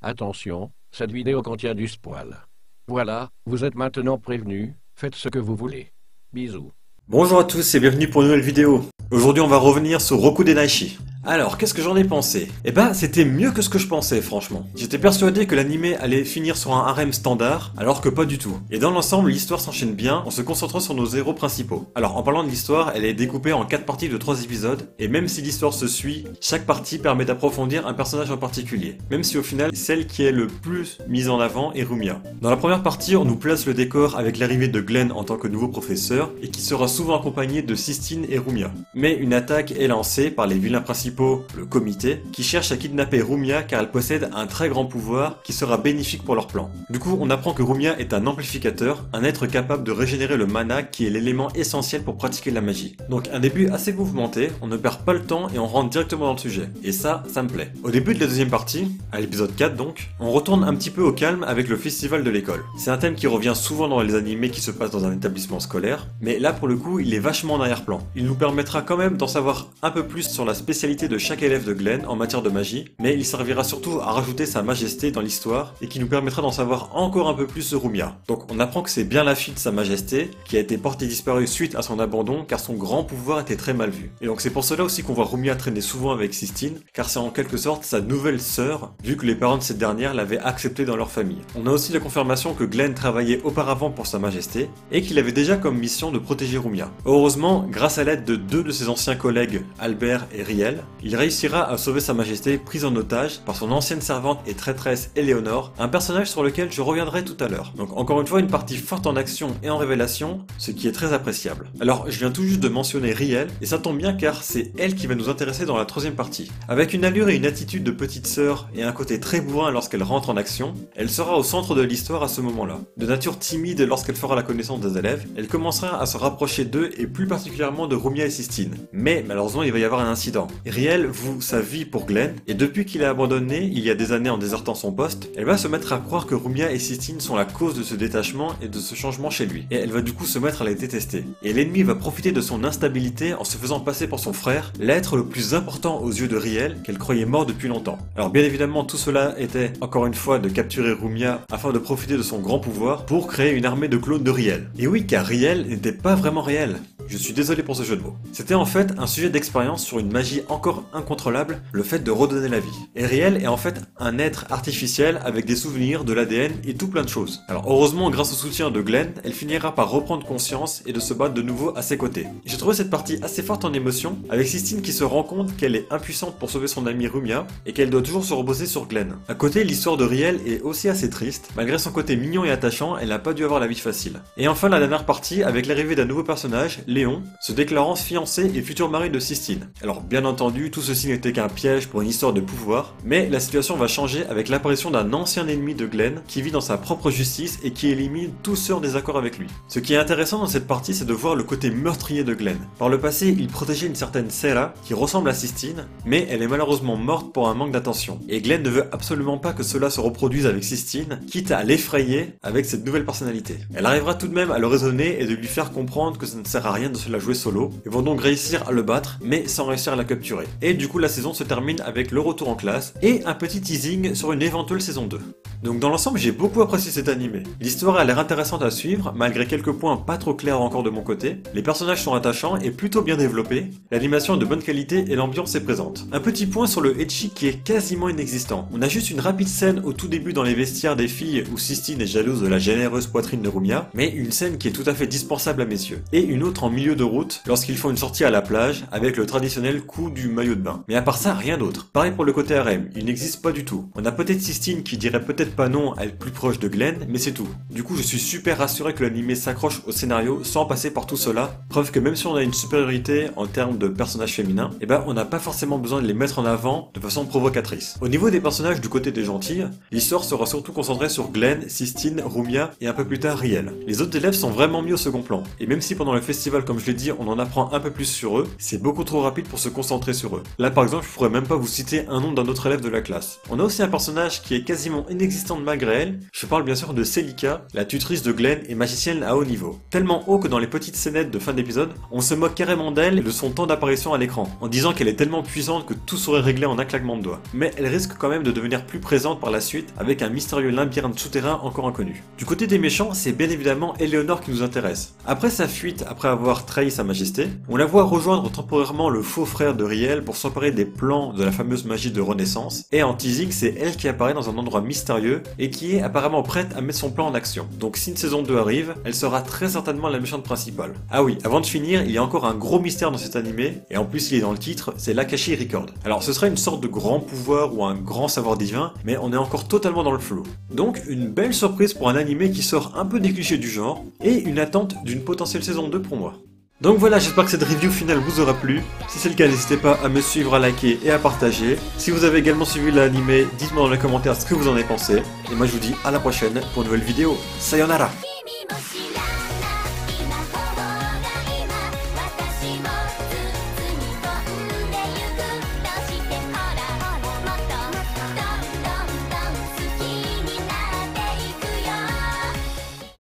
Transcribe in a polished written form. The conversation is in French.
Attention, cette vidéo contient du spoil. Voilà, vous êtes maintenant prévenus, faites ce que vous voulez. Bisous. Bonjour à tous et bienvenue pour une nouvelle vidéo. Aujourd'hui on va revenir sur Roku Denaichi. Alors, qu'est-ce que j'en ai pensé? Eh ben, c'était mieux que ce que je pensais, franchement. J'étais persuadé que l'anime allait finir sur un harem standard, alors que pas du tout. Et dans l'ensemble, l'histoire s'enchaîne bien, en se concentrant sur nos héros principaux. Alors, en parlant de l'histoire, elle est découpée en 4 parties de 3 épisodes, et même si l'histoire se suit, chaque partie permet d'approfondir un personnage en particulier. Même si au final, celle qui est le plus mise en avant est Rumia. Dans la première partie, on nous place le décor avec l'arrivée de Glenn en tant que nouveau professeur, et qui sera souvent accompagné de Sistine et Rumia. Mais une attaque est lancée par les vilains principaux, le comité, qui cherche à kidnapper Rumia car elle possède un très grand pouvoir qui sera bénéfique pour leur plan. Du coup, on apprend que Rumia est un amplificateur, un être capable de régénérer le mana qui est l'élément essentiel pour pratiquer la magie. Donc un début assez mouvementé, on ne perd pas le temps et on rentre directement dans le sujet. Et ça me plaît. Au début de la deuxième partie, à l'épisode 4 donc, on retourne un petit peu au calme avec le festival de l'école. C'est un thème qui revient souvent dans les animés qui se passent dans un établissement scolaire, mais là pour le coup, il est vachement en arrière-plan. Il nous permettra quand même d'en savoir un peu plus sur la spécialité de chaque élève de Glenn en matière de magie, mais il servira surtout à rajouter sa majesté dans l'histoire et qui nous permettra d'en savoir encore un peu plus sur Rumia. Donc on apprend que c'est bien la fille de sa majesté qui a été portée disparue suite à son abandon car son grand pouvoir était très mal vu. Et donc c'est pour cela aussi qu'on voit Rumia traîner souvent avec Sistine car c'est en quelque sorte sa nouvelle sœur vu que les parents de cette dernière l'avaient acceptée dans leur famille. On a aussi la confirmation que Glenn travaillait auparavant pour sa majesté et qu'il avait déjà comme mission de protéger Rumia. Heureusement, grâce à l'aide de 2 de ses anciens collègues, Albert et Riel, il réussira à sauver sa majesté prise en otage par son ancienne servante et traîtresse Eleonore, un personnage sur lequel je reviendrai tout à l'heure. Donc encore une fois une partie forte en action et en révélation, ce qui est très appréciable. Alors je viens tout juste de mentionner Riel, et ça tombe bien car c'est elle qui va nous intéresser dans la troisième partie. Avec une allure et une attitude de petite sœur et un côté très bourrin lorsqu'elle rentre en action, elle sera au centre de l'histoire à ce moment-là. De nature timide lorsqu'elle fera la connaissance des élèves, elle commencera à se rapprocher d'eux et plus particulièrement de Rumia et Sistine. Mais malheureusement il va y avoir un incident. Riel voue sa vie pour Glenn, et depuis qu'il a abandonné, il y a des années en désertant son poste, elle va se mettre à croire que Rumia et Sistine sont la cause de ce détachement et de ce changement chez lui, et elle va du coup se mettre à les détester. Et l'ennemi va profiter de son instabilité en se faisant passer pour son frère, l'être le plus important aux yeux de Riel, qu'elle croyait mort depuis longtemps. Alors bien évidemment tout cela était, encore une fois, de capturer Rumia afin de profiter de son grand pouvoir pour créer une armée de clones de Riel. Et oui, car Riel n'était pas vraiment réel. Je suis désolé pour ce jeu de mots. C'était en fait un sujet d'expérience sur une magie encore incontrôlable, le fait de redonner la vie. Et Riel est en fait un être artificiel avec des souvenirs, de l'ADN et tout plein de choses. Alors heureusement, grâce au soutien de Glenn, elle finira par reprendre conscience et de se battre de nouveau à ses côtés. J'ai trouvé cette partie assez forte en émotion, avec Sistine qui se rend compte qu'elle est impuissante pour sauver son amie Rumia et qu'elle doit toujours se reposer sur Glenn. À côté, l'histoire de Riel est aussi assez triste. Malgré son côté mignon et attachant, elle n'a pas dû avoir la vie facile. Et enfin la dernière partie avec l'arrivée d'un nouveau personnage, Léon, se déclarant fiancé et futur mari de Sistine. Alors bien entendu, tout ceci n'était qu'un piège pour une histoire de pouvoir, mais la situation va changer avec l'apparition d'un ancien ennemi de Glenn qui vit dans sa propre justice et qui élimine tous ceux en désaccord avec lui. Ce qui est intéressant dans cette partie, c'est de voir le côté meurtrier de Glenn. Par le passé, il protégeait une certaine Sarah qui ressemble à Sistine, mais elle est malheureusement morte pour un manque d'attention. Et Glenn ne veut absolument pas que cela se reproduise avec Sistine, quitte à l'effrayer avec cette nouvelle personnalité. Elle arrivera tout de même à le raisonner et de lui faire comprendre que ça ne sert à rien de se la jouer solo. Ils vont donc réussir à le battre, mais sans réussir à la capturer. Et du coup, la saison se termine avec le retour en classe et un petit teasing sur une éventuelle saison 2. Donc dans l'ensemble, j'ai beaucoup apprécié cet animé. L'histoire a l'air intéressante à suivre, malgré quelques points pas trop clairs encore de mon côté. Les personnages sont attachants et plutôt bien développés. L'animation est de bonne qualité et l'ambiance est présente. Un petit point sur le ecchi qui est quasiment inexistant. On a juste une rapide scène au tout début dans les vestiaires des filles où Sistine est jalouse de la généreuse poitrine de Rumia, mais une scène qui est tout à fait dispensable à mes yeux. Et une autre en milieu de route, lorsqu'ils font une sortie à la plage, avec le traditionnel coup du maillot de bain. Mais à part ça, rien d'autre. Pareil pour le côté harem, il n'existe pas du tout. On a peut-être Sistine qui dirait peut-être pas non à être plus proche de Glenn, mais c'est tout. Du coup, je suis super rassuré que l'anime s'accroche au scénario sans passer par tout cela, preuve que même si on a une supériorité en termes de personnages féminins, eh ben on n'a pas forcément besoin de les mettre en avant de façon provocatrice. Au niveau des personnages du côté des gentils, l'histoire sera surtout concentrée sur Glenn, Sistine, Rumia et un peu plus tard Riel. Les autres élèves sont vraiment mis au second plan, et même si pendant le festival, comme je l'ai dit, on en apprend un peu plus sur eux, c'est beaucoup trop rapide pour se concentrer sur eux. Là par exemple, je pourrais même pas vous citer un nom d'un autre élève de la classe. On a aussi un personnage qui est quasiment inexistant inexistante malgré elle. Je parle bien sûr de Celica, la tutrice de Glenn et magicienne à haut niveau. Tellement haut que dans les petites scénettes de fin d'épisode, on se moque carrément d'elle et de son temps d'apparition à l'écran, en disant qu'elle est tellement puissante que tout serait réglé en un claquement de doigts. Mais elle risque quand même de devenir plus présente par la suite avec un mystérieux labyrinthe souterrain encore inconnu. Du côté des méchants, c'est bien évidemment Eleanor qui nous intéresse. Après sa fuite, après avoir trahi sa majesté, on la voit rejoindre temporairement le faux frère de Riel pour s'emparer des plans de la fameuse magie de Renaissance, et en teasing, c'est elle qui apparaît dans un endroit mystérieux et qui est apparemment prête à mettre son plan en action. Donc si une saison 2 arrive, elle sera très certainement la méchante principale. Ah oui, avant de finir, il y a encore un gros mystère dans cet animé, et en plus il est dans le titre, c'est l'Akashi Record. Alors ce sera une sorte de grand pouvoir ou un grand savoir divin, mais on est encore totalement dans le flou. Donc une belle surprise pour un animé qui sort un peu des clichés du genre, et une attente d'une potentielle saison 2 pour moi. Donc voilà, j'espère que cette review finale vous aura plu. Si c'est le cas, n'hésitez pas à me suivre, à liker et à partager. Si vous avez également suivi l'anime, dites-moi dans les commentaires ce que vous en avez pensé. Et moi je vous dis à la prochaine pour une nouvelle vidéo. Sayonara!